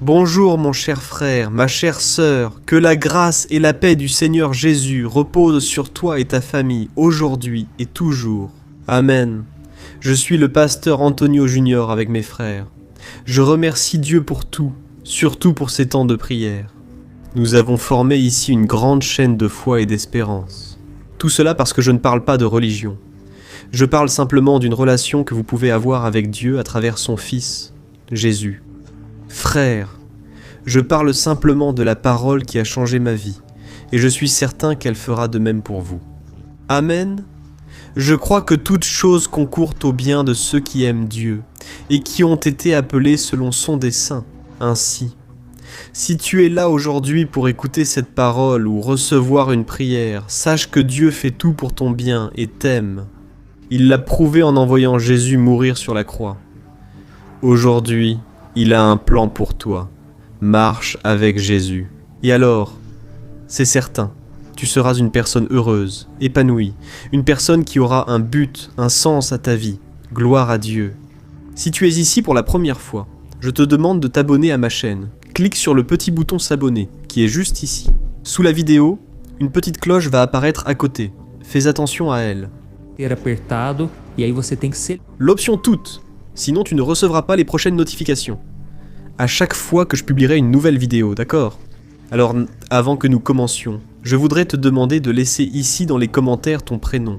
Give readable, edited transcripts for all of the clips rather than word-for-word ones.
Bonjour mon cher frère, ma chère sœur, que la grâce et la paix du Seigneur Jésus reposent sur toi et ta famille, aujourd'hui et toujours. Amen. Je suis le pasteur Antonio Junior avec mes frères. Je remercie Dieu pour tout, surtout pour ces temps de prière. Nous avons formé ici une grande chaîne de foi et d'espérance. Tout cela parce que je ne parle pas de religion. Je parle simplement d'une relation que vous pouvez avoir avec Dieu à travers son Fils, Jésus. Frère, je parle simplement de la parole qui a changé ma vie, et je suis certain qu'elle fera de même pour vous. Amen. Je crois que toutes choses concourent au bien de ceux qui aiment Dieu, et qui ont été appelés selon son dessein. Ainsi, si tu es là aujourd'hui pour écouter cette parole ou recevoir une prière, sache que Dieu fait tout pour ton bien et t'aime. Il l'a prouvé en envoyant Jésus mourir sur la croix. Aujourd'hui, il a un plan pour toi. Marche avec Jésus. Et alors, c'est certain, tu seras une personne heureuse, épanouie, une personne qui aura un but, un sens à ta vie. Gloire à Dieu. Si tu es ici pour la première fois, je te demande de t'abonner à ma chaîne. Clique sur le petit bouton s'abonner, qui est juste ici. Sous la vidéo, une petite cloche va apparaître à côté. Fais attention à elle. Apertado, e aí você tem que ser. L'option toute, sinon tu ne recevras pas les prochaines notifications. À chaque fois que je publierai une nouvelle vidéo, d'accord? Alors, avant que nous commencions, je voudrais te demander de laisser ici dans les commentaires ton prénom.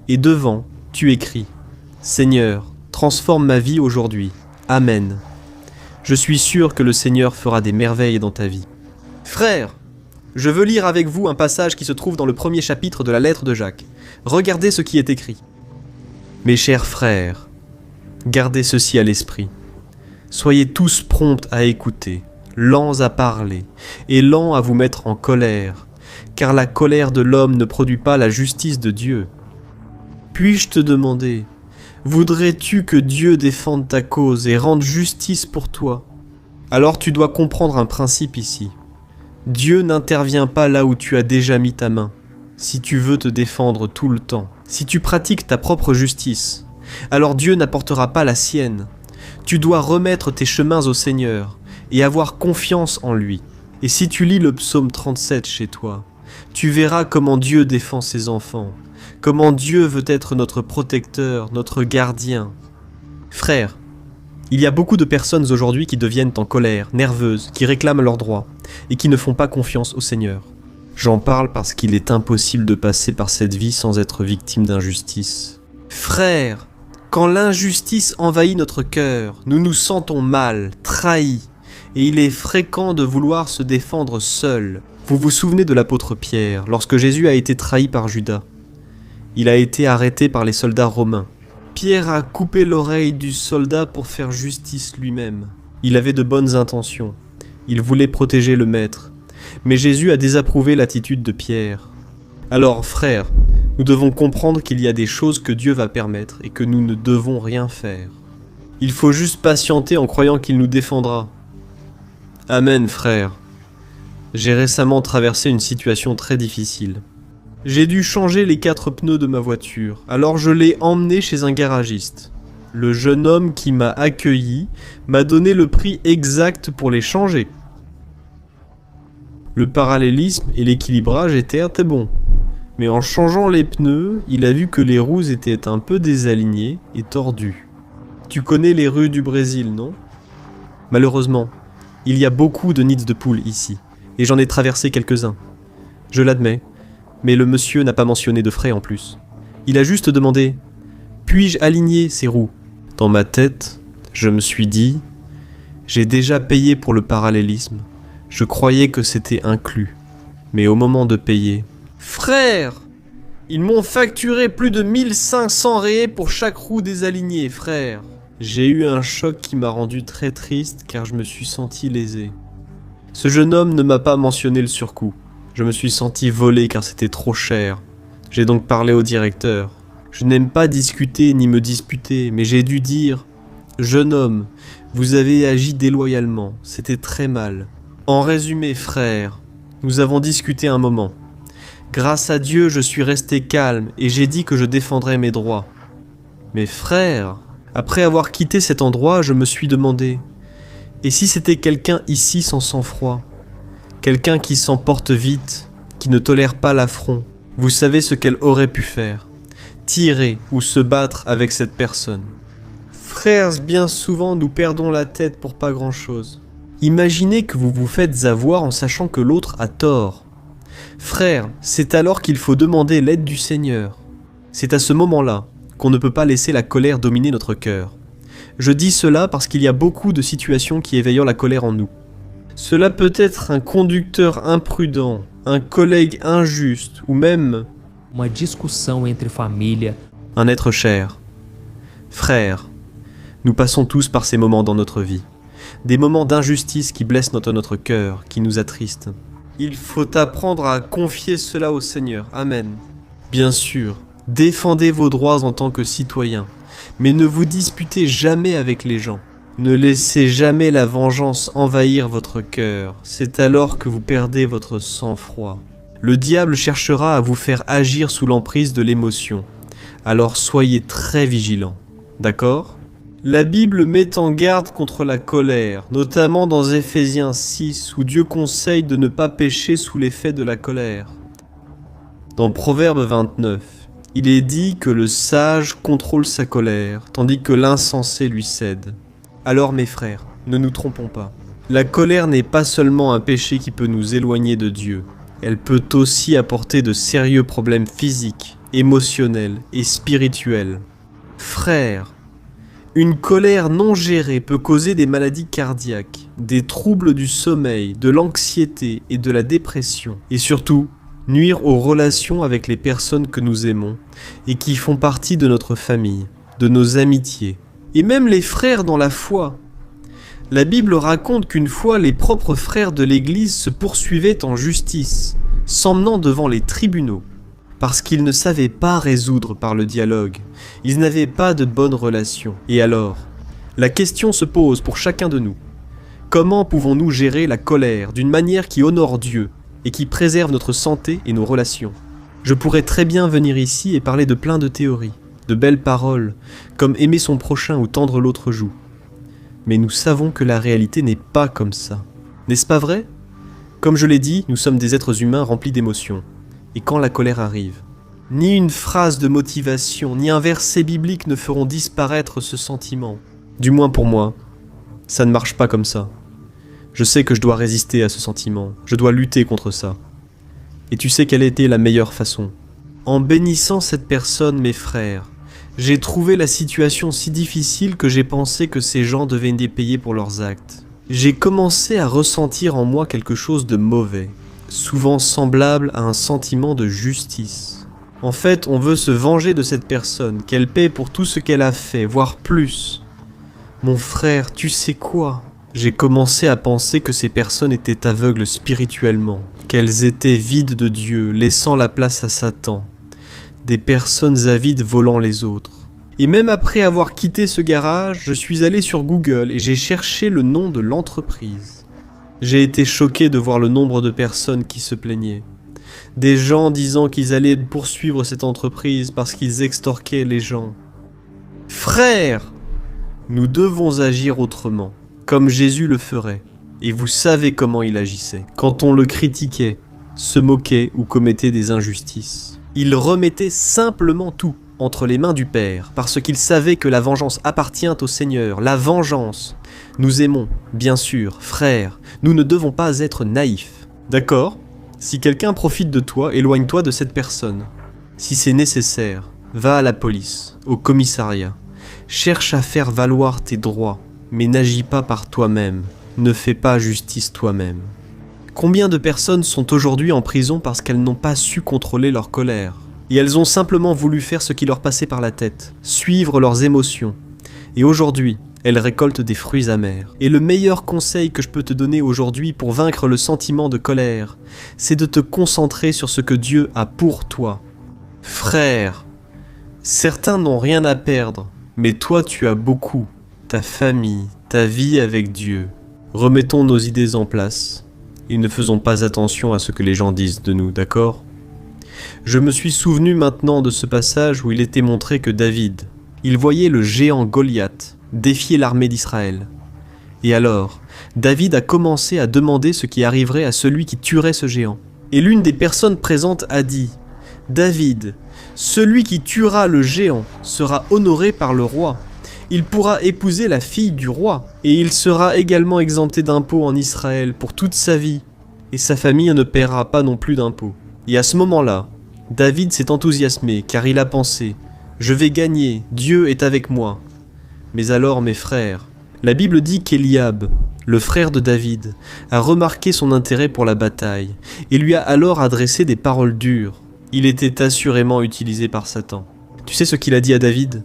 Et devant, tu écris « Seigneur, transforme ma vie aujourd'hui. Amen. » Je suis sûr que le Seigneur fera des merveilles dans ta vie. Frères, je veux lire avec vous un passage qui se trouve dans le premier chapitre de la lettre de Jacques. Regardez ce qui est écrit. Mes chers frères, gardez ceci à l'esprit. Soyez tous prompts à écouter, lents à parler, et lents à vous mettre en colère, car la colère de l'homme ne produit pas la justice de Dieu. Puis-je te demander, voudrais-tu que Dieu défende ta cause et rende justice pour toi? Alors tu dois comprendre un principe ici. Dieu n'intervient pas là où tu as déjà mis ta main. Si tu veux te défendre tout le temps, si tu pratiques ta propre justice, alors Dieu n'apportera pas la sienne. Tu dois remettre tes chemins au Seigneur et avoir confiance en lui. Et si tu lis le psaume 37 chez toi, tu verras comment Dieu défend ses enfants, comment Dieu veut être notre protecteur, notre gardien. Frère, il y a beaucoup de personnes aujourd'hui qui deviennent en colère, nerveuses, qui réclament leurs droits et qui ne font pas confiance au Seigneur. J'en parle parce qu'il est impossible de passer par cette vie sans être victime d'injustice. Frère, quand l'injustice envahit notre cœur, nous nous sentons mal, trahis, et il est fréquent de vouloir se défendre seul. Vous vous souvenez de l'apôtre Pierre, lorsque Jésus a été trahi par Judas. Il a été arrêté par les soldats romains. Pierre a coupé l'oreille du soldat pour faire justice lui-même. Il avait de bonnes intentions. Il voulait protéger le maître. Mais Jésus a désapprouvé l'attitude de Pierre. Alors, frères, nous devons comprendre qu'il y a des choses que Dieu va permettre et que nous ne devons rien faire. Il faut juste patienter en croyant qu'il nous défendra. Amen, frère. J'ai récemment traversé une situation très difficile. J'ai dû changer les 4 pneus de ma voiture, alors je l'ai emmené chez un garagiste. Le jeune homme qui m'a accueilli m'a donné le prix exact pour les changer. Le parallélisme et l'équilibrage étaient très bons. Mais en changeant les pneus, il a vu que les roues étaient un peu désalignées et tordues. Tu connais les rues du Brésil, non? Malheureusement, il y a beaucoup de nids de poules ici, et j'en ai traversé quelques-uns. Je l'admets, mais le monsieur n'a pas mentionné de frais en plus. Il a juste demandé « Puis-je aligner ces roues ?» Dans ma tête, je me suis dit « J'ai déjà payé pour le parallélisme. Je croyais que c'était inclus. Mais au moment de payer... » Frère! Ils m'ont facturé plus de 1500 réés pour chaque roue désalignée, frère. J'ai eu un choc qui m'a rendu très triste car je me suis senti lésé. Ce jeune homme ne m'a pas mentionné le surcoût. Je me suis senti volé car c'était trop cher. J'ai donc parlé au directeur. Je n'aime pas discuter ni me disputer, mais j'ai dû dire « Jeune homme, vous avez agi déloyalement, c'était très mal. » En résumé, frère, nous avons discuté un moment. Grâce à Dieu, je suis resté calme et j'ai dit que je défendrais mes droits. Mais frère, après avoir quitté cet endroit, je me suis demandé Et si c'était quelqu'un ici sans sang-froid, quelqu'un qui s'emporte vite, qui ne tolère pas l'affront, vous savez ce qu'elle aurait pu faire, tirer ou se battre avec cette personne. Frères, bien souvent nous perdons la tête pour pas grand-chose. Imaginez que vous vous faites avoir en sachant que l'autre a tort. Frères, c'est alors qu'il faut demander l'aide du Seigneur. C'est à ce moment-là qu'on ne peut pas laisser la colère dominer notre cœur. Je dis cela parce qu'il y a beaucoup de situations qui éveillent la colère en nous. Cela peut être un conducteur imprudent, un collègue injuste ou même uma discussão entre família. Un être cher. Frères, nous passons tous par ces moments dans notre vie. Des moments d'injustice qui blessent notre cœur, qui nous attristent. Il faut apprendre à confier cela au Seigneur. Amen. Bien sûr, défendez vos droits en tant que citoyens, mais ne vous disputez jamais avec les gens. Ne laissez jamais la vengeance envahir votre cœur, c'est alors que vous perdez votre sang-froid. Le diable cherchera à vous faire agir sous l'emprise de l'émotion, alors soyez très vigilants, d'accord ? La Bible met en garde contre la colère, notamment dans Éphésiens 6, où Dieu conseille de ne pas pécher sous l'effet de la colère. Dans Proverbe 29, il est dit que le sage contrôle sa colère, tandis que l'insensé lui cède. Alors mes frères, ne nous trompons pas. La colère n'est pas seulement un péché qui peut nous éloigner de Dieu. Elle peut aussi apporter de sérieux problèmes physiques, émotionnels et spirituels. Frères, une colère non gérée peut causer des maladies cardiaques, des troubles du sommeil, de l'anxiété et de la dépression. Et surtout, nuire aux relations avec les personnes que nous aimons et qui font partie de notre famille, de nos amitiés. Et même les frères dans la foi. La Bible raconte qu'une fois les propres frères de l'Église se poursuivaient en justice, s'emmenant devant les tribunaux, parce qu'ils ne savaient pas résoudre par le dialogue, ils n'avaient pas de bonnes relations. Et alors, la question se pose pour chacun de nous. Comment pouvons-nous gérer la colère d'une manière qui honore Dieu et qui préserve notre santé et nos relations ? Je pourrais très bien venir ici et parler de plein de théories, de belles paroles, comme aimer son prochain ou tendre l'autre joue. Mais nous savons que la réalité n'est pas comme ça. N'est-ce pas vrai ? Comme je l'ai dit, nous sommes des êtres humains remplis d'émotions. Et quand la colère arrive, ni une phrase de motivation, ni un verset biblique ne feront disparaître ce sentiment. Du moins pour moi, ça ne marche pas comme ça. Je sais que je dois résister à ce sentiment, je dois lutter contre ça. Et tu sais quelle était la meilleure façon ? En bénissant cette personne, mes frères, j'ai trouvé la situation si difficile que j'ai pensé que ces gens devaient les payer pour leurs actes. J'ai commencé à ressentir en moi quelque chose de mauvais, souvent semblable à un sentiment de justice. En fait, on veut se venger de cette personne, qu'elle paie pour tout ce qu'elle a fait, voire plus. Mon frère, tu sais quoi ? J'ai commencé à penser que ces personnes étaient aveugles spirituellement, qu'elles étaient vides de Dieu, laissant la place à Satan. Des personnes avides volant les autres. Et même après avoir quitté ce garage, je suis allé sur Google et j'ai cherché le nom de l'entreprise. J'ai été choqué de voir le nombre de personnes qui se plaignaient. Des gens disant qu'ils allaient poursuivre cette entreprise parce qu'ils extorquaient les gens. Frères, nous devons agir autrement, comme Jésus le ferait. Et vous savez comment il agissait. Quand on le critiquait, se moquait ou commettait des injustices. Il remettait simplement tout entre les mains du Père, parce qu'il savait que la vengeance appartient au Seigneur. La vengeance. Nous aimons, bien sûr, frères, nous ne devons pas être naïfs. D'accord ? Si quelqu'un profite de toi, éloigne-toi de cette personne. Si c'est nécessaire, va à la police, au commissariat. Cherche à faire valoir tes droits, mais n'agis pas par toi-même. Ne fais pas justice toi-même. Combien de personnes sont aujourd'hui en prison parce qu'elles n'ont pas su contrôler leur colère ? Et elles ont simplement voulu faire ce qui leur passait par la tête, suivre leurs émotions. Et aujourd'hui, elles récoltent des fruits amers. Et le meilleur conseil que je peux te donner aujourd'hui pour vaincre le sentiment de colère, c'est de te concentrer sur ce que Dieu a pour toi. Frère, certains n'ont rien à perdre, mais toi tu as beaucoup. Ta famille, ta vie avec Dieu. Remettons nos idées en place. Et ne faisons pas attention à ce que les gens disent de nous, d'accord ? Je me suis souvenu maintenant de ce passage où il était montré que David, il voyait le géant Goliath défier l'armée d'Israël. Et alors, David a commencé à demander ce qui arriverait à celui qui tuerait ce géant. Et l'une des personnes présentes a dit « David, celui qui tuera le géant sera honoré par le roi. Il pourra épouser la fille du roi, et il sera également exempté d'impôts en Israël pour toute sa vie, et sa famille ne paiera pas non plus d'impôts. » Et à ce moment-là, David s'est enthousiasmé, car il a pensé « Je vais gagner, Dieu est avec moi. » Mais alors mes frères, la Bible dit qu'Éliab, le frère de David, a remarqué son intérêt pour la bataille, et lui a alors adressé des paroles dures. Il était assurément utilisé par Satan. Tu sais ce qu'il a dit à David ?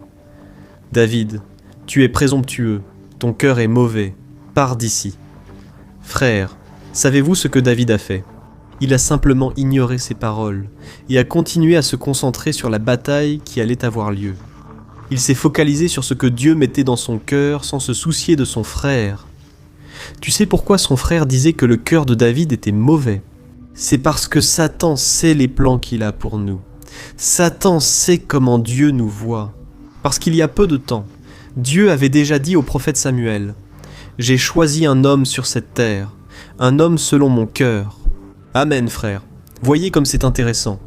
« David, tu es présomptueux, ton cœur est mauvais, pars d'ici. » Frères, savez-vous ce que David a fait ? Il a simplement ignoré ces paroles et a continué à se concentrer sur la bataille qui allait avoir lieu. Il s'est focalisé sur ce que Dieu mettait dans son cœur sans se soucier de son frère. Tu sais pourquoi son frère disait que le cœur de David était mauvais ? C'est parce que Satan sait les plans qu'il a pour nous. Satan sait comment Dieu nous voit. Parce qu'il y a peu de temps, Dieu avait déjà dit au prophète Samuel « J'ai choisi un homme sur cette terre, un homme selon mon cœur. » Amen, frère. Voyez comme c'est intéressant.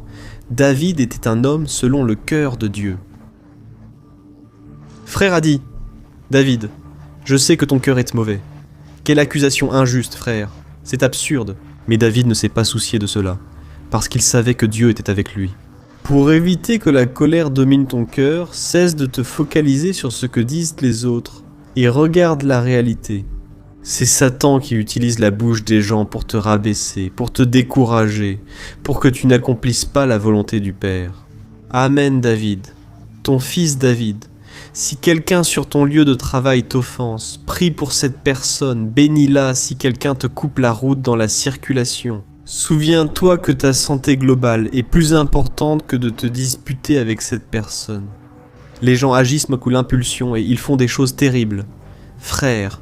David était un homme selon le cœur de Dieu. Frère a dit « David, je sais que ton cœur est mauvais. Quelle accusation injuste, frère. C'est absurde. » Mais David ne s'est pas soucié de cela, parce qu'il savait que Dieu était avec lui. Pour éviter que la colère domine ton cœur, cesse de te focaliser sur ce que disent les autres et regarde la réalité. C'est Satan qui utilise la bouche des gens pour te rabaisser, pour te décourager, pour que tu n'accomplisses pas la volonté du Père. Amen, David, ton fils David. Si quelqu'un sur ton lieu de travail t'offense, prie pour cette personne, bénis-la si quelqu'un te coupe la route dans la circulation. Souviens-toi que ta santé globale est plus importante que de te disputer avec cette personne. Les gens agissent sous l'impulsion et ils font des choses terribles. Frères,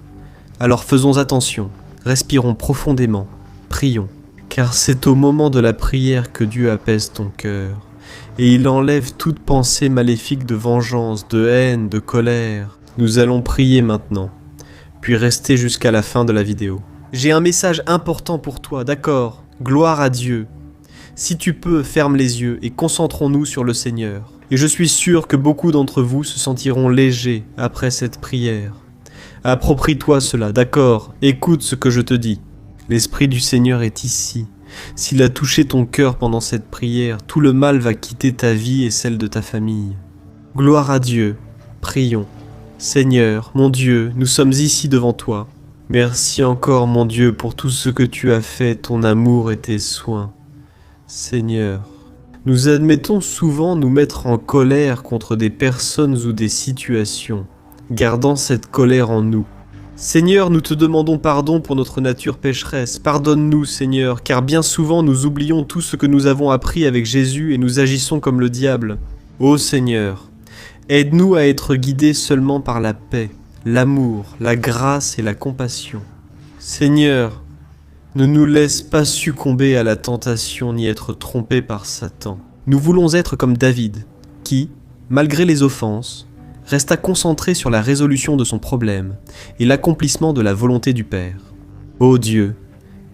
alors faisons attention, respirons profondément, prions, car c'est au moment de la prière que Dieu apaise ton cœur, et il enlève toute pensée maléfique de vengeance, de haine, de colère. Nous allons prier maintenant, puis rester jusqu'à la fin de la vidéo. J'ai un message important pour toi, d'accord ? Gloire à Dieu. Si tu peux, ferme les yeux et concentrons-nous sur le Seigneur. Et je suis sûr que beaucoup d'entre vous se sentiront légers après cette prière. Approprie-toi cela, d'accord ? Écoute ce que je te dis. L'Esprit du Seigneur est ici. S'il a touché ton cœur pendant cette prière, tout le mal va quitter ta vie et celle de ta famille. Gloire à Dieu. Prions. Seigneur, mon Dieu, nous sommes ici devant toi. Merci encore, mon Dieu, pour tout ce que tu as fait, ton amour et tes soins. Seigneur, nous admettons souvent nous mettre en colère contre des personnes ou des situations, gardant cette colère en nous. Seigneur, nous te demandons pardon pour notre nature pécheresse. Pardonne-nous, Seigneur, car bien souvent nous oublions tout ce que nous avons appris avec Jésus et nous agissons comme le diable. Ô Seigneur, aide-nous à être guidés seulement par la paix, l'amour, la grâce et la compassion. Seigneur, ne nous laisse pas succomber à la tentation ni être trompés par Satan. Nous voulons être comme David, qui, malgré les offenses, resta concentré sur la résolution de son problème et l'accomplissement de la volonté du Père. Ô Dieu,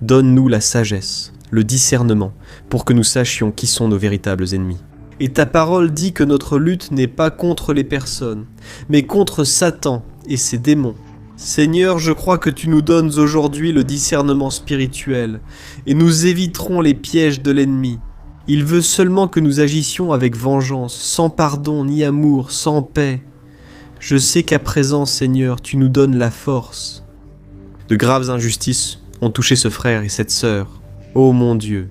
donne-nous la sagesse, le discernement, pour que nous sachions qui sont nos véritables ennemis. Et ta parole dit que notre lutte n'est pas contre les personnes, mais contre Satan et ses démons. Seigneur, je crois que tu nous donnes aujourd'hui le discernement spirituel, et nous éviterons les pièges de l'ennemi. Il veut seulement que nous agissions avec vengeance, sans pardon ni amour, sans paix. Je sais qu'à présent, Seigneur, tu nous donnes la force. De graves injustices ont touché ce frère et cette sœur. Ô mon Dieu,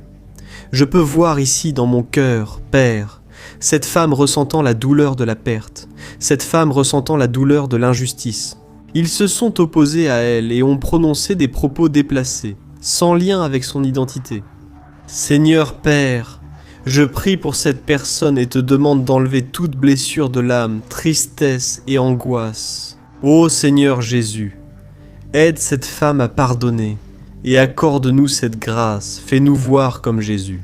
je peux voir ici dans mon cœur, Père, cette femme ressentant la douleur de la perte, cette femme ressentant la douleur de l'injustice. Ils se sont opposés à elle et ont prononcé des propos déplacés, sans lien avec son identité. Seigneur Père, je prie pour cette personne et te demande d'enlever toute blessure de l'âme, tristesse et angoisse. Ô Seigneur Jésus, aide cette femme à pardonner et accorde-nous cette grâce, fais-nous voir comme Jésus.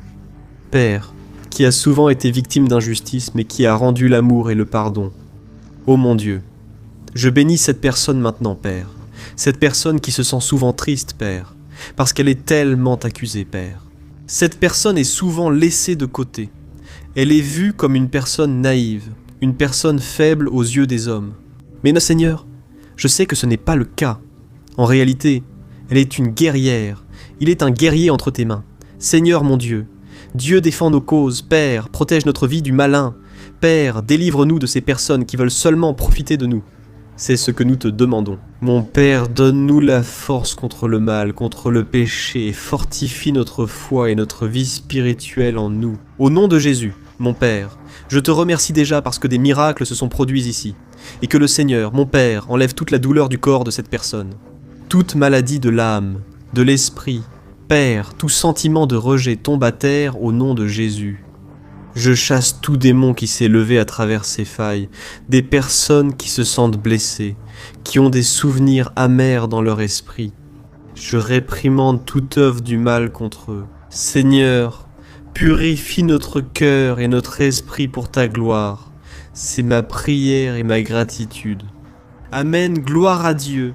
Père, qui a souvent été victime d'injustice mais qui a rendu l'amour et le pardon. Ô mon Dieu, je bénis cette personne maintenant, Père. Cette personne qui se sent souvent triste, Père, parce qu'elle est tellement accusée, Père. Cette personne est souvent laissée de côté. Elle est vue comme une personne naïve, une personne faible aux yeux des hommes. Mais non, Seigneur, je sais que ce n'est pas le cas. En réalité, elle est une guerrière. Il est un guerrier entre tes mains. Seigneur mon Dieu, Dieu défend nos causes. Père, protège notre vie du malin. Père, délivre-nous de ces personnes qui veulent seulement profiter de nous. C'est ce que nous te demandons. Mon Père, donne-nous la force contre le mal, contre le péché, et fortifie notre foi et notre vie spirituelle en nous. Au nom de Jésus, mon Père, je te remercie déjà parce que des miracles se sont produits ici, et que le Seigneur, mon Père, enlève toute la douleur du corps de cette personne. Toute maladie de l'âme, de l'esprit, Père, tout sentiment de rejet tombe à terre au nom de Jésus. Je chasse tout démon qui s'est levé à travers ces failles, des personnes qui se sentent blessées, qui ont des souvenirs amers dans leur esprit. Je réprimande toute œuvre du mal contre eux. Seigneur, purifie notre cœur et notre esprit pour ta gloire. C'est ma prière et ma gratitude. Amen, gloire à Dieu.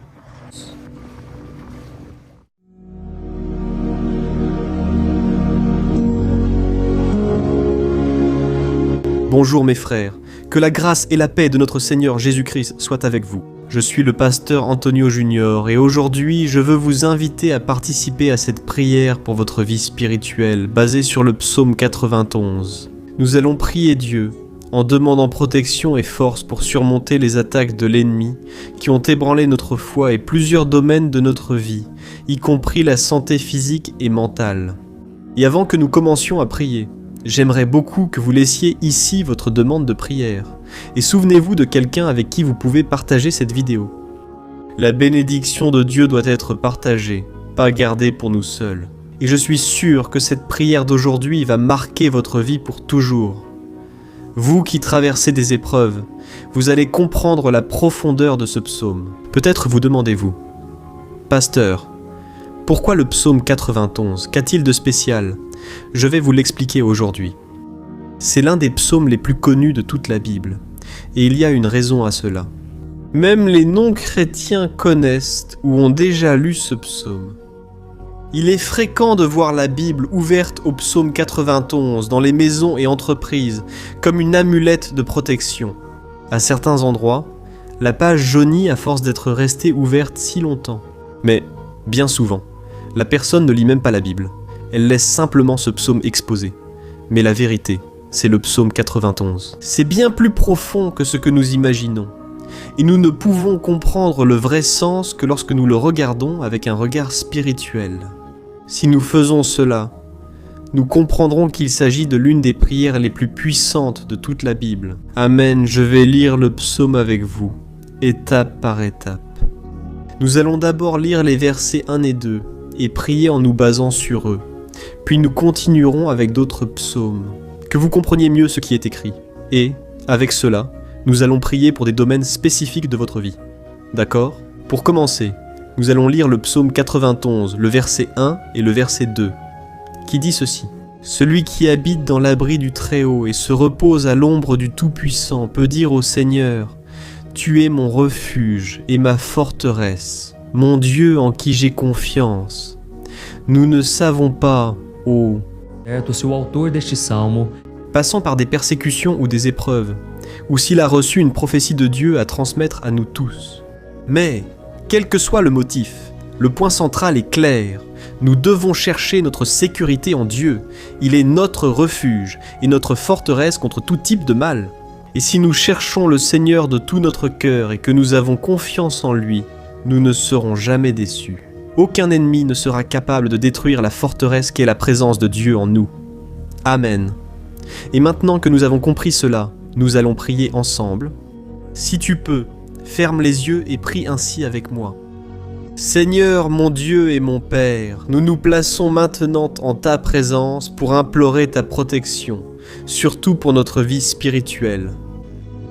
Bonjour mes frères, que la grâce et la paix de notre Seigneur Jésus-Christ soient avec vous. Je suis le pasteur Antonio Junior et aujourd'hui je veux vous inviter à participer à cette prière pour votre vie spirituelle basée sur le psaume 91. Nous allons prier Dieu en demandant protection et force pour surmonter les attaques de l'ennemi qui ont ébranlé notre foi et plusieurs domaines de notre vie, y compris la santé physique et mentale. Et avant que nous commencions à prier, j'aimerais beaucoup que vous laissiez ici votre demande de prière. Et souvenez-vous de quelqu'un avec qui vous pouvez partager cette vidéo. La bénédiction de Dieu doit être partagée, pas gardée pour nous seuls. Et je suis sûr que cette prière d'aujourd'hui va marquer votre vie pour toujours. Vous qui traversez des épreuves, vous allez comprendre la profondeur de ce psaume. Peut-être vous demandez-vous, Pasteur, pourquoi le psaume 91? Qu'a-t-il de spécial? Je vais vous l'expliquer aujourd'hui. C'est l'un des psaumes les plus connus de toute la Bible, et il y a une raison à cela. Même les non-chrétiens connaissent ou ont déjà lu ce psaume. Il est fréquent de voir la Bible ouverte au psaume 91 dans les maisons et entreprises comme une amulette de protection. À certains endroits, la page jaunit à force d'être restée ouverte si longtemps. Mais, bien souvent, la personne ne lit même pas la Bible. Elle laisse simplement ce psaume exposé. Mais la vérité, c'est le psaume 91. C'est bien plus profond que ce que nous imaginons. Et nous ne pouvons comprendre le vrai sens que lorsque nous le regardons avec un regard spirituel. Si nous faisons cela, nous comprendrons qu'il s'agit de l'une des prières les plus puissantes de toute la Bible. Amen, je vais lire le psaume avec vous, étape par étape. Nous allons d'abord lire les versets 1 et 2 et prier en nous basant sur eux. Puis nous continuerons avec d'autres psaumes, que vous compreniez mieux ce qui est écrit. Et, avec cela, nous allons prier pour des domaines spécifiques de votre vie. D'accord? Pour commencer, nous allons lire le psaume 91, le verset 1 et le verset 2, qui dit ceci. « Celui qui habite dans l'abri du Très-Haut et se repose à l'ombre du Tout-Puissant peut dire au Seigneur, « Tu es mon refuge et ma forteresse, mon Dieu en qui j'ai confiance. » Nous ne savons pas, ô... Se o autor deste salmo passant par des persécutions ou des épreuves, ou s'il a reçu une prophétie de Dieu à transmettre à nous tous. Mais, quel que soit le motif, le point central est clair. Nous devons chercher notre sécurité en Dieu. Il est notre refuge et notre forteresse contre tout type de mal. Et si nous cherchons le Seigneur de tout notre cœur et que nous avons confiance en lui, nous ne serons jamais déçus. Aucun ennemi ne sera capable de détruire la forteresse qu'est la présence de Dieu en nous. Amen. Et maintenant que nous avons compris cela, nous allons prier ensemble. Si tu peux, ferme les yeux et prie ainsi avec moi. Seigneur mon Dieu et mon Père, nous nous plaçons maintenant en ta présence pour implorer ta protection, surtout pour notre vie spirituelle.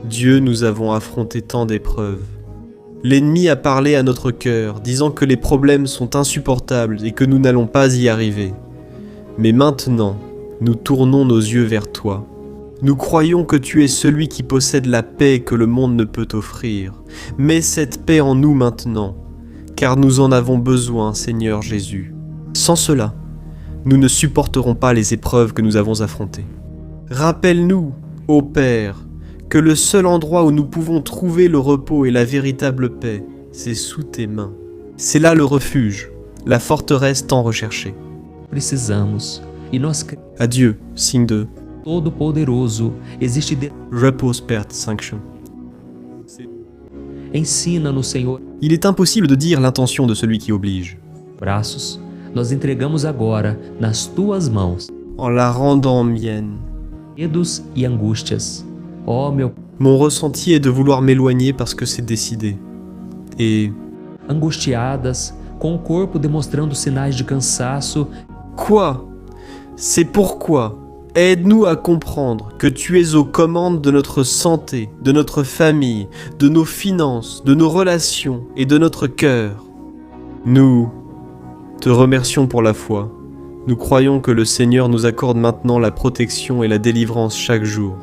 Dieu, nous avons affronté tant d'épreuves. L'ennemi a parlé à notre cœur, disant que les problèmes sont insupportables et que nous n'allons pas y arriver. Mais maintenant, nous tournons nos yeux vers toi. Nous croyons que tu es celui qui possède la paix que le monde ne peut offrir. Mets cette paix en nous maintenant, car nous en avons besoin, Seigneur Jésus. Sans cela, nous ne supporterons pas les épreuves que nous avons affrontées. Rappelle-nous, ô Père, que le seul endroit où nous pouvons trouver le repos et la véritable paix, c'est sous tes mains. C'est là le refuge, la forteresse tant recherchée. Precisamos. E nós Adieu, signe de Todo-Poderoso existe Repose Père Sanction. Ensina-nos, Senhor. Il est impossible de dire l'intention de celui qui oblige. Braços, nós entregamos agora nas tuas mãos En la rendant mienne, medos e angústias. Ó meu mon ressenti est de vouloir m'éloigner parce que c'est décidé. Et angustiadas, com o corpo demonstrando sinais de cansaço, quoi? C'est pourquoi aide-nous à comprendre que tu es aux commandes de notre santé, de notre famille, de nos finances, de nos relations et de notre cœur. Nous te remercions pour la foi. Nous croyons que le Seigneur nous accorde maintenant la protection et la délivrance chaque jour.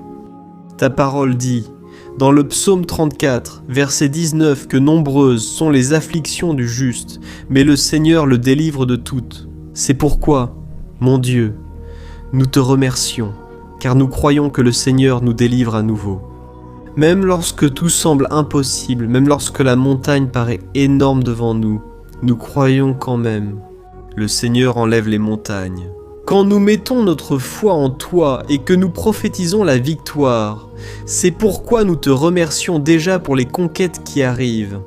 Ta parole dit, dans le psaume 34, verset 19, que nombreuses sont les afflictions du juste, mais le Seigneur le délivre de toutes. C'est pourquoi, mon Dieu, nous te remercions, car nous croyons que le Seigneur nous délivre à nouveau. Même lorsque tout semble impossible, même lorsque la montagne paraît énorme devant nous, nous croyons quand même. Le Seigneur enlève les montagnes. Quand nous mettons notre foi en toi et que nous prophétisons la victoire, c'est pourquoi nous te remercions déjà pour les conquêtes qui arrivent.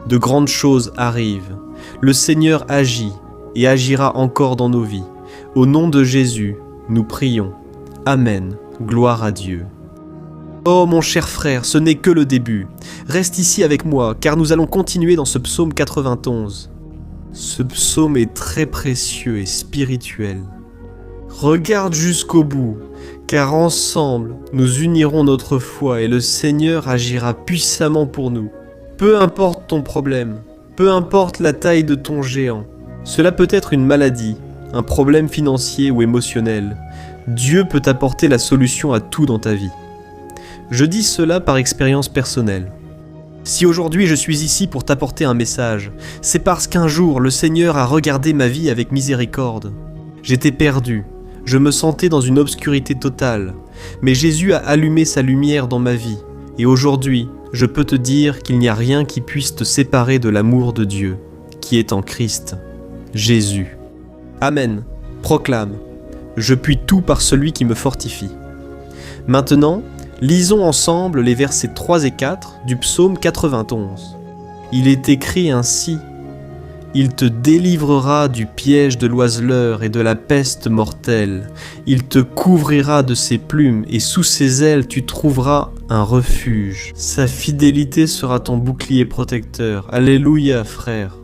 De grandes choses arrivent. Le Seigneur agit et agira encore dans nos vies. Au nom de Jésus, nous prions. Amen. Gloire à Dieu. Oh mon cher frère, ce n'est que le début. Reste ici avec moi, car nous allons continuer dans ce psaume 91. Ce psaume est très précieux et spirituel. Regarde jusqu'au bout, car ensemble, nous unirons notre foi et le Seigneur agira puissamment pour nous. Peu importe ton problème, peu importe la taille de ton géant, cela peut être une maladie, un problème financier ou émotionnel. Dieu peut apporter la solution à tout dans ta vie. Je dis cela par expérience personnelle. Si aujourd'hui je suis ici pour t'apporter un message, c'est parce qu'un jour le Seigneur a regardé ma vie avec miséricorde. J'étais perdu, je me sentais dans une obscurité totale, mais Jésus a allumé sa lumière dans ma vie, et aujourd'hui, je peux te dire qu'il n'y a rien qui puisse te séparer de l'amour de Dieu, qui est en Christ, Jésus. Amen. Proclame. Je puis tout par celui qui me fortifie. Maintenant, lisons ensemble les versets 3 et 4 du psaume 91. Il est écrit ainsi: « Il te délivrera du piège de l'oiseleur et de la peste mortelle. Il te couvrira de ses plumes et sous ses ailes tu trouveras un refuge. Sa fidélité sera ton bouclier protecteur. » Alléluia, frère.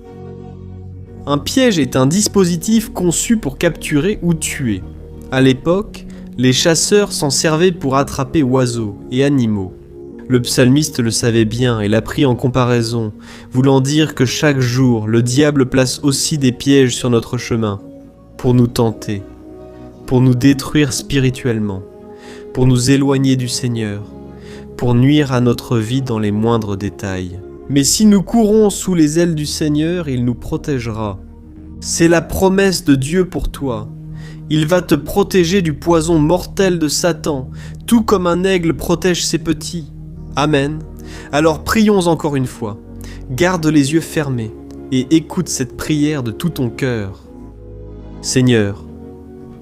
Un piège est un dispositif conçu pour capturer ou tuer. À l'époque, les chasseurs s'en servaient pour attraper oiseaux et animaux. Le psalmiste le savait bien et l'a pris en comparaison, voulant dire que chaque jour, le diable place aussi des pièges sur notre chemin, pour nous tenter, pour nous détruire spirituellement, pour nous éloigner du Seigneur, pour nuire à notre vie dans les moindres détails. Mais si nous courons sous les ailes du Seigneur, il nous protégera. C'est la promesse de Dieu pour toi. Il va te protéger du poison mortel de Satan, tout comme un aigle protège ses petits. Amen. Alors prions encore une fois. Garde les yeux fermés et écoute cette prière de tout ton cœur. Seigneur,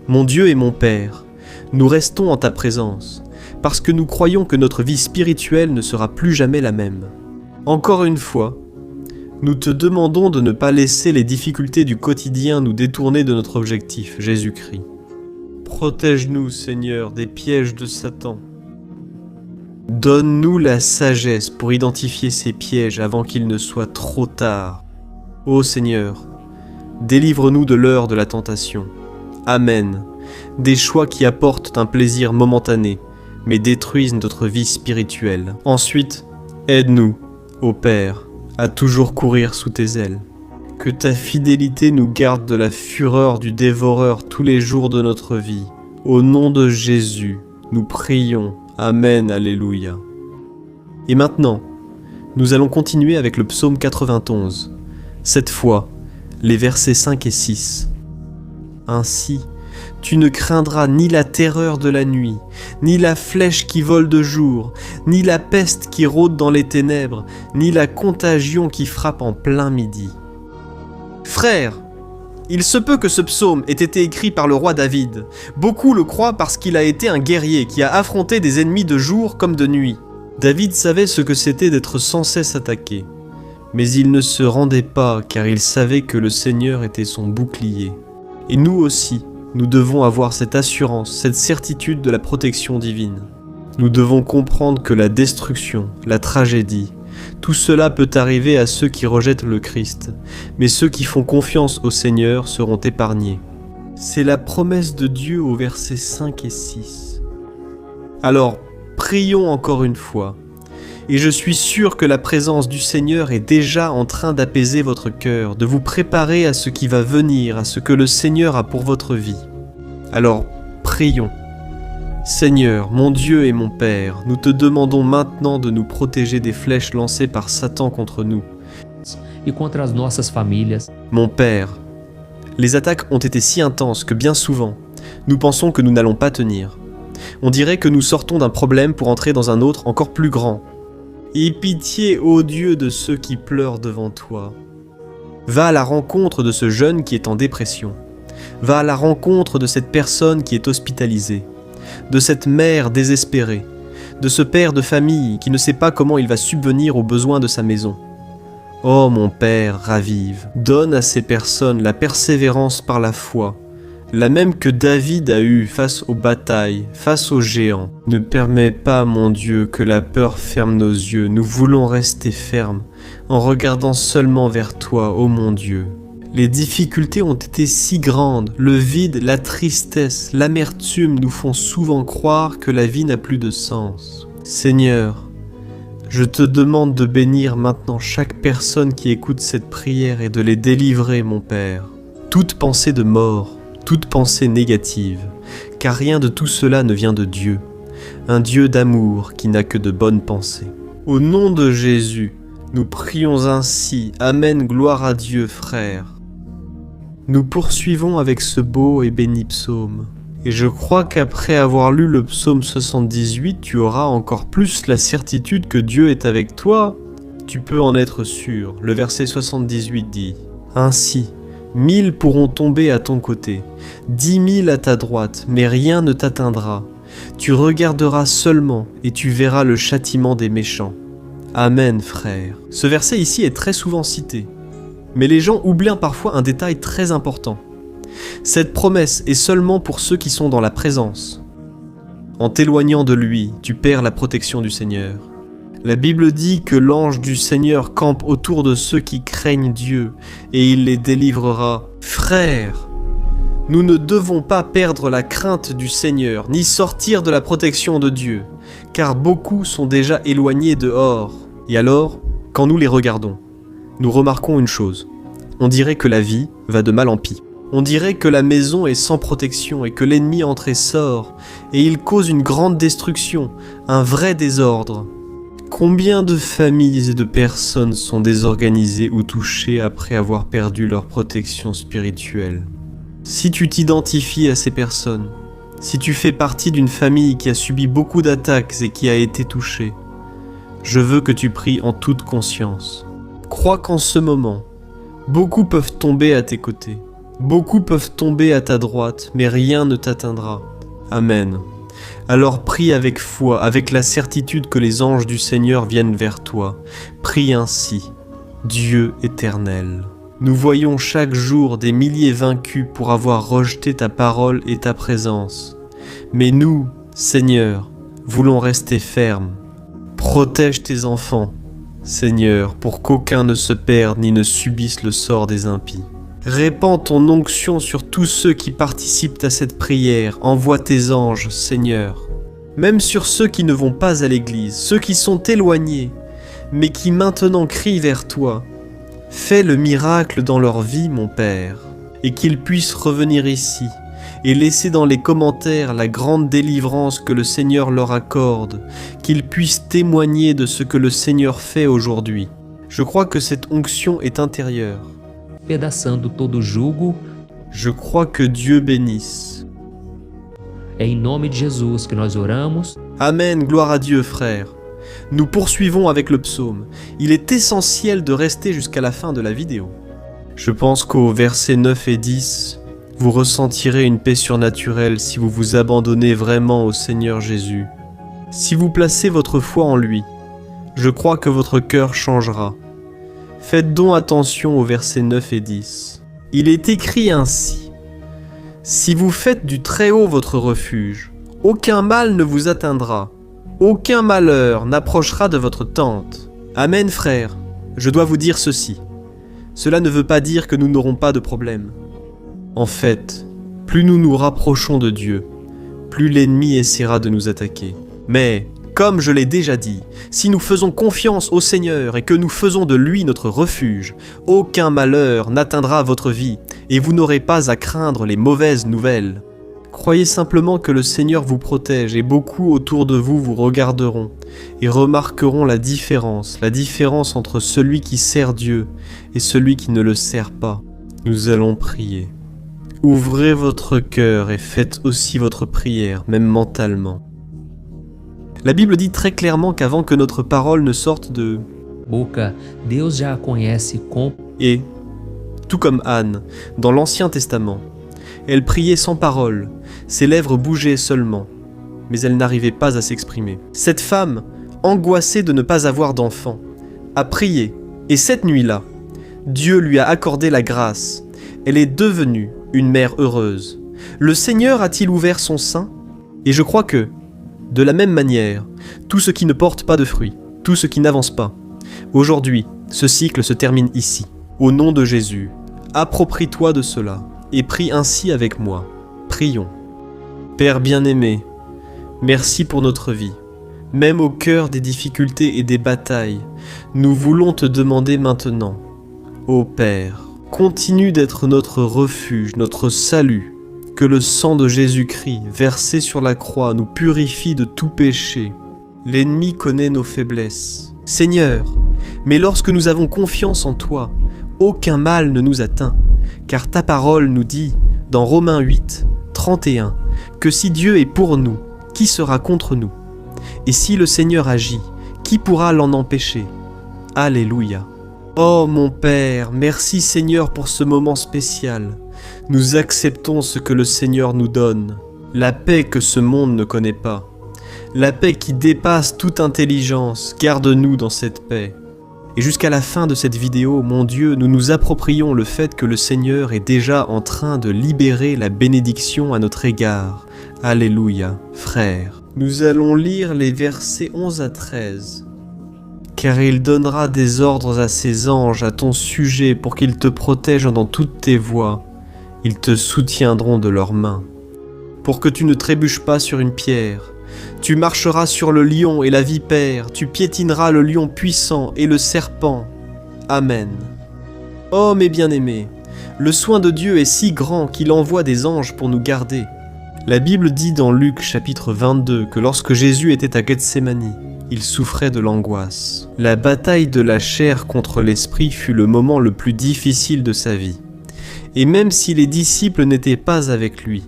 mon Dieu et mon Père, nous restons en ta présence, parce que nous croyons que notre vie spirituelle ne sera plus jamais la même. Encore une fois, nous te demandons de ne pas laisser les difficultés du quotidien nous détourner de notre objectif, Jésus-Christ. Protège-nous, Seigneur, des pièges de Satan. Donne-nous la sagesse pour identifier ces pièges avant qu'il ne soit trop tard. Ô Seigneur, délivre-nous de l'heure de la tentation. Amen. Des choix qui apportent un plaisir momentané, mais détruisent notre vie spirituelle. Ensuite, aide-nous, ô Père, à toujours courir sous tes ailes. Que ta fidélité nous garde de la fureur du dévoreur tous les jours de notre vie. Au nom de Jésus, nous prions. Amen, alléluia. Et maintenant, nous allons continuer avec le psaume 91. Cette fois, les versets 5 et 6. Ainsi, tu ne craindras ni la terreur de la nuit, ni la flèche qui vole de jour, ni la peste qui rôde dans les ténèbres, ni la contagion qui frappe en plein midi. Frères, il se peut que ce psaume ait été écrit par le roi David. Beaucoup le croient parce qu'il a été un guerrier qui a affronté des ennemis de jour comme de nuit. David savait ce que c'était d'être sans cesse attaqué. Mais il ne se rendait pas car il savait que le Seigneur était son bouclier. Et nous aussi, nous devons avoir cette assurance, cette certitude de la protection divine. Nous devons comprendre que la destruction, la tragédie, tout cela peut arriver à ceux qui rejettent le Christ, mais ceux qui font confiance au Seigneur seront épargnés. C'est la promesse de Dieu aux versets 5 et 6. Alors, prions encore une fois, et je suis sûr que la présence du Seigneur est déjà en train d'apaiser votre cœur, de vous préparer à ce qui va venir, à ce que le Seigneur a pour votre vie. Alors, prions. Seigneur, mon Dieu et mon Père, nous te demandons maintenant de nous protéger des flèches lancées par Satan contre nous. E contra as nossas famílias. Mon Père, les attaques ont été si intenses que bien souvent, nous pensons que nous n'allons pas tenir. On dirait que nous sortons d'un problème pour entrer dans un autre encore plus grand. Aie pitié, ô Dieu, de ceux qui pleurent devant toi. Va à la rencontre de ce jeune qui est en dépression. Va à la rencontre de cette personne qui est hospitalisée. De cette mère désespérée, de ce père de famille qui ne sait pas comment il va subvenir aux besoins de sa maison. Oh mon Père, ravive, donne à ces personnes la persévérance par la foi, la même que David a eue face aux batailles, face aux géants. Ne permets pas, mon Dieu, que la peur ferme nos yeux, nous voulons rester fermes, en regardant seulement vers toi, ô mon Dieu. Les difficultés ont été si grandes, le vide, la tristesse, l'amertume nous font souvent croire que la vie n'a plus de sens. Seigneur, je te demande de bénir maintenant chaque personne qui écoute cette prière et de les délivrer, mon Père. Toute pensée de mort, toute pensée négative, car rien de tout cela ne vient de Dieu, un Dieu d'amour qui n'a que de bonnes pensées. Au nom de Jésus, nous prions ainsi. Amen, gloire à Dieu, frères. Nous poursuivons avec ce beau et béni psaume. Et je crois qu'après avoir lu le psaume 78, tu auras encore plus la certitude que Dieu est avec toi. Tu peux en être sûr. Le verset 78 dit « Ainsi, 1000 pourront tomber à ton côté, 10 000 à ta droite, mais rien ne t'atteindra. Tu regarderas seulement et tu verras le châtiment des méchants. » Amen, frère. Ce verset ici est très souvent cité. Mais les gens oublient parfois un détail très important. Cette promesse est seulement pour ceux qui sont dans la présence. En t'éloignant de lui, tu perds la protection du Seigneur. La Bible dit que l'ange du Seigneur campe autour de ceux qui craignent Dieu et il les délivrera. Frères, nous ne devons pas perdre la crainte du Seigneur, ni sortir de la protection de Dieu, car beaucoup sont déjà éloignés dehors. Et alors, quand nous les regardons, nous remarquons une chose. On dirait que la vie va de mal en pis. On dirait que la maison est sans protection et que l'ennemi entre et sort, et il cause une grande destruction, un vrai désordre. Combien de familles et de personnes sont désorganisées ou touchées après avoir perdu leur protection spirituelle? Si tu t'identifies à ces personnes, si tu fais partie d'une famille qui a subi beaucoup d'attaques et qui a été touchée, je veux que tu pries en toute conscience. Crois qu'en ce moment, beaucoup peuvent tomber à tes côtés, beaucoup peuvent tomber à ta droite, mais rien ne t'atteindra. Amen. Alors prie avec foi, avec la certitude que les anges du Seigneur viennent vers toi. Prie ainsi, Dieu éternel. Nous voyons chaque jour des milliers vaincus pour avoir rejeté ta parole et ta présence. Mais nous, Seigneur, voulons rester fermes. Protège tes enfants, Seigneur, pour qu'aucun ne se perde ni ne subisse le sort des impies. Répands ton onction sur tous ceux qui participent à cette prière. Envoie tes anges, Seigneur. Même sur ceux qui ne vont pas à l'église, ceux qui sont éloignés, mais qui maintenant crient vers toi. Fais le miracle dans leur vie, mon Père, et qu'ils puissent revenir ici et laisser dans les commentaires la grande délivrance que le Seigneur leur accorde, qu'ils puissent témoigner de ce que le Seigneur fait aujourd'hui. Je crois que cette onction est intérieure. despedaçando todo jugo. Je crois que Dieu bénisse. É em nome de Jesus que nós oramos. Amen, gloire à Dieu, frère. Nous poursuivons avec le psaume. Il est essentiel de rester jusqu'à la fin de la vidéo. Je pense qu'aux versets 9 et 10, vous ressentirez une paix surnaturelle si vous vous abandonnez vraiment au Seigneur Jésus. Si vous placez votre foi en lui, je crois que votre cœur changera. Faites donc attention aux versets 9 et 10. Il est écrit ainsi: si vous faites du Très-Haut votre refuge, aucun mal ne vous atteindra, aucun malheur n'approchera de votre tente. Amen, frère. Je dois vous dire ceci. Cela ne veut pas dire que nous n'aurons pas de problème. En fait, plus nous nous rapprochons de Dieu, plus l'ennemi essaiera de nous attaquer. Mais, comme je l'ai déjà dit, si nous faisons confiance au Seigneur et que nous faisons de lui notre refuge, aucun malheur n'atteindra votre vie et vous n'aurez pas à craindre les mauvaises nouvelles. Croyez simplement que le Seigneur vous protège et beaucoup autour de vous vous regarderont et remarqueront la différence entre celui qui sert Dieu et celui qui ne le sert pas. Nous allons prier. Ouvrez votre cœur et faites aussi votre prière, même mentalement. La Bible dit très clairement qu'avant que notre parole ne sorte de Boca, Deus já a conhece com. Et, tout comme Anne, dans l'Ancien Testament, elle priait sans parole, ses lèvres bougeaient seulement, mais elle n'arrivait pas à s'exprimer. Cette femme, angoissée de ne pas avoir d'enfant, a prié, et cette nuit-là, Dieu lui a accordé la grâce. Elle est devenue une mère heureuse. Le Seigneur a-t-il ouvert son sein? Et je crois que, de la même manière, tout ce qui ne porte pas de fruits, tout ce qui n'avance pas. Aujourd'hui, ce cycle se termine ici. Au nom de Jésus, approprie-toi de cela et prie ainsi avec moi. Prions. Père bien-aimé, merci pour notre vie. Même au cœur des difficultés et des batailles, nous voulons te demander maintenant, ô Père, continue d'être notre refuge, notre salut. Que le sang de Jésus-Christ, versé sur la croix, nous purifie de tout péché. L'ennemi connaît nos faiblesses. Seigneur, mais lorsque nous avons confiance en toi, aucun mal ne nous atteint, car ta parole nous dit, dans Romains 8, 31, que si Dieu est pour nous, qui sera contre nous? Et si le Seigneur agit, qui pourra l'en empêcher? Alléluia. Oh mon Père, merci Seigneur pour ce moment spécial. Nous acceptons ce que le Seigneur nous donne, la paix que ce monde ne connaît pas, la paix qui dépasse toute intelligence. Garde-nous dans cette paix. Et jusqu'à la fin de cette vidéo, mon Dieu, nous nous approprions le fait que le Seigneur est déjà en train de libérer la bénédiction à notre égard. Alléluia, frères. Nous allons lire les versets 11 à 13. Car il donnera des ordres à ses anges à ton sujet pour qu'ils te protègent dans toutes tes voies. Ils te soutiendront de leurs mains. Pour que tu ne trébuches pas sur une pierre, tu marcheras sur le lion et la vipère, tu piétineras le lion puissant et le serpent. Amen. Oh mes bien-aimés, le soin de Dieu est si grand qu'il envoie des anges pour nous garder. La Bible dit dans Luc chapitre 22 que lorsque Jésus était à Gethsémani, il souffrait de l'angoisse. La bataille de la chair contre l'esprit fut le moment le plus difficile de sa vie. Et même si les disciples n'étaient pas avec lui,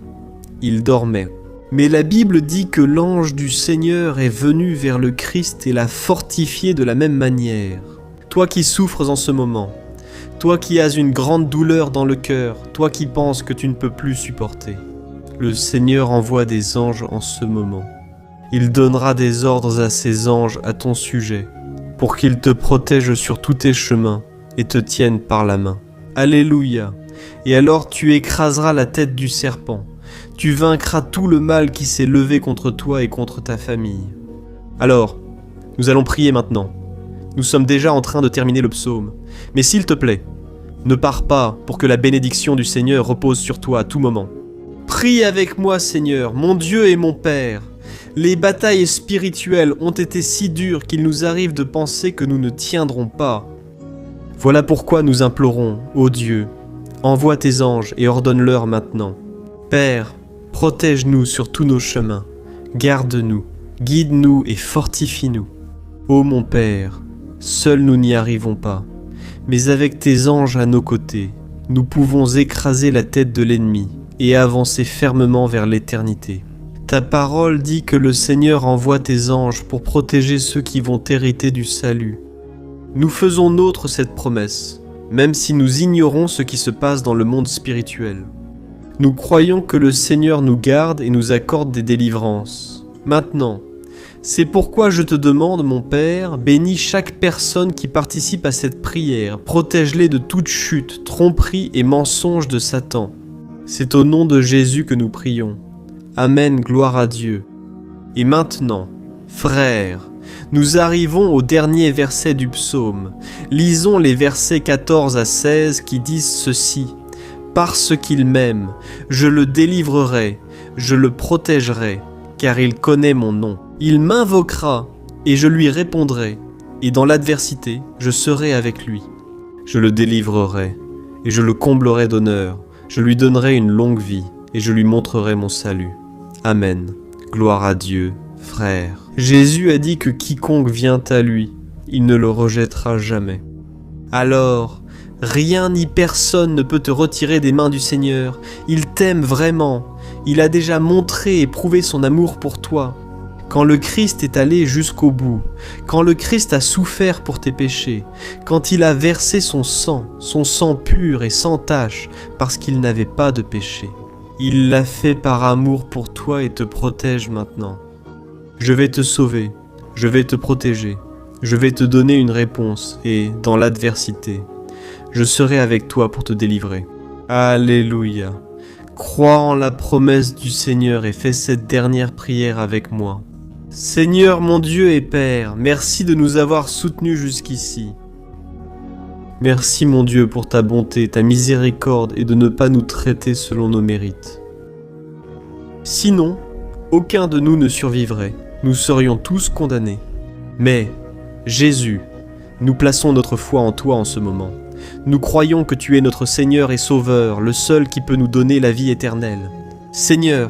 il dormait. Mais la Bible dit que l'ange du Seigneur est venu vers le Christ et l'a fortifié de la même manière. Toi qui souffres en ce moment, toi qui as une grande douleur dans le cœur, toi qui penses que tu ne peux plus supporter, le Seigneur envoie des anges en ce moment. Il donnera des ordres à ses anges à ton sujet, pour qu'ils te protègent sur tous tes chemins et te tiennent par la main. Alléluia. Et alors tu écraseras la tête du serpent. Tu vaincras tout le mal qui s'est levé contre toi et contre ta famille. Alors, nous allons prier maintenant. Nous sommes déjà en train de terminer le psaume. Mais s'il te plaît, ne pars pas pour que la bénédiction du Seigneur repose sur toi à tout moment. Prie avec moi, Seigneur, mon Dieu et mon Père. Les batailles spirituelles ont été si dures qu'il nous arrive de penser que nous ne tiendrons pas. Voilà pourquoi nous implorons, ô Dieu, envoie tes anges et ordonne-leur maintenant. Père, protège-nous sur tous nos chemins, garde-nous, guide-nous et fortifie-nous. Ô mon Père, seuls nous n'y arrivons pas, mais avec tes anges à nos côtés, nous pouvons écraser la tête de l'ennemi et avancer fermement vers l'éternité. Ta parole dit que le Seigneur envoie tes anges pour protéger ceux qui vont hériter du salut. Nous faisons nôtre cette promesse, même si nous ignorons ce qui se passe dans le monde spirituel. Nous croyons que le Seigneur nous garde et nous accorde des délivrances. Maintenant, c'est pourquoi je te demande, mon Père, bénis chaque personne qui participe à cette prière, protège-les de toute chute, tromperie et mensonge de Satan. C'est au nom de Jésus que nous prions. Amen, gloire à Dieu. Et maintenant, frères, nous arrivons au dernier verset du psaume. Lisons les versets 14 à 16 qui disent ceci. « Parce qu'il m'aime, je le délivrerai, je le protégerai, car il connaît mon nom. Il m'invoquera, et je lui répondrai, et dans l'adversité, je serai avec lui. Je le délivrerai, et je le comblerai d'honneur, je lui donnerai une longue vie, et je lui montrerai mon salut. Amen. Gloire à Dieu, frères. » Jésus a dit que quiconque vient à lui, il ne le rejettera jamais. Alors, rien ni personne ne peut te retirer des mains du Seigneur. Il t'aime vraiment. Il a déjà montré et prouvé son amour pour toi. Quand le Christ est allé jusqu'au bout, quand le Christ a souffert pour tes péchés, quand il a versé son sang pur et sans tache, parce qu'il n'avait pas de péché, il l'a fait par amour pour toi et te protège maintenant. Je vais te sauver, je vais te protéger, je vais te donner une réponse et, dans l'adversité, je serai avec toi pour te délivrer. Alléluia. Crois en la promesse du Seigneur et fais cette dernière prière avec moi. Seigneur mon Dieu et Père, merci de nous avoir soutenus jusqu'ici. Merci mon Dieu pour ta bonté, ta miséricorde et de ne pas nous traiter selon nos mérites. Sinon, aucun de nous ne survivrait, nous serions tous condamnés. Mais, Jésus, nous plaçons notre foi en toi en ce moment. Nous croyons que tu es notre Seigneur et Sauveur, le seul qui peut nous donner la vie éternelle. Seigneur,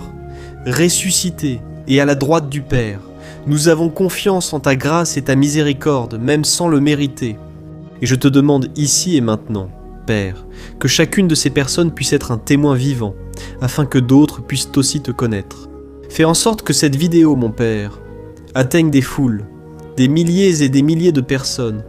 ressuscité et à la droite du Père, nous avons confiance en ta grâce et ta miséricorde, même sans le mériter. Et je te demande ici et maintenant, Père, que chacune de ces personnes puisse être un témoin vivant, afin que d'autres puissent aussi te connaître. Fais en sorte que cette vidéo, mon Père, atteigne des foules, des milliers et des milliers de personnes,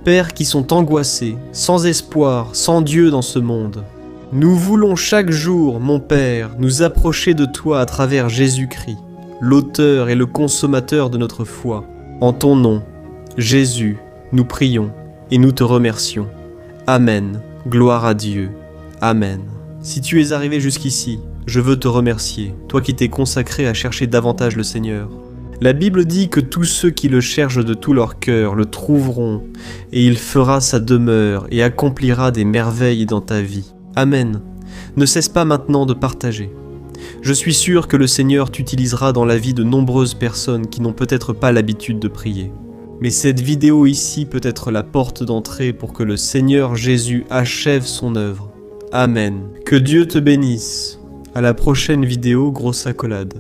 Père, qui sont angoissés, sans espoir, sans Dieu dans ce monde. Nous voulons chaque jour, mon Père, nous approcher de toi à travers Jésus-Christ, l'auteur et le consommateur de notre foi. En ton nom, Jésus, nous prions et nous te remercions. Amen. Gloire à Dieu. Amen. Si tu es arrivé jusqu'ici, je veux te remercier, toi qui t'es consacré à chercher davantage le Seigneur. La Bible dit que tous ceux qui le cherchent de tout leur cœur le trouveront, et il fera sa demeure et accomplira des merveilles dans ta vie. Amen. Ne cesse pas maintenant de partager. Je suis sûr que le Seigneur t'utilisera dans la vie de nombreuses personnes qui n'ont peut-être pas l'habitude de prier. Mais cette vidéo ici peut être la porte d'entrée pour que le Seigneur Jésus achève son œuvre. Amen. Que Dieu te bénisse. À la prochaine vidéo, grosse accolade.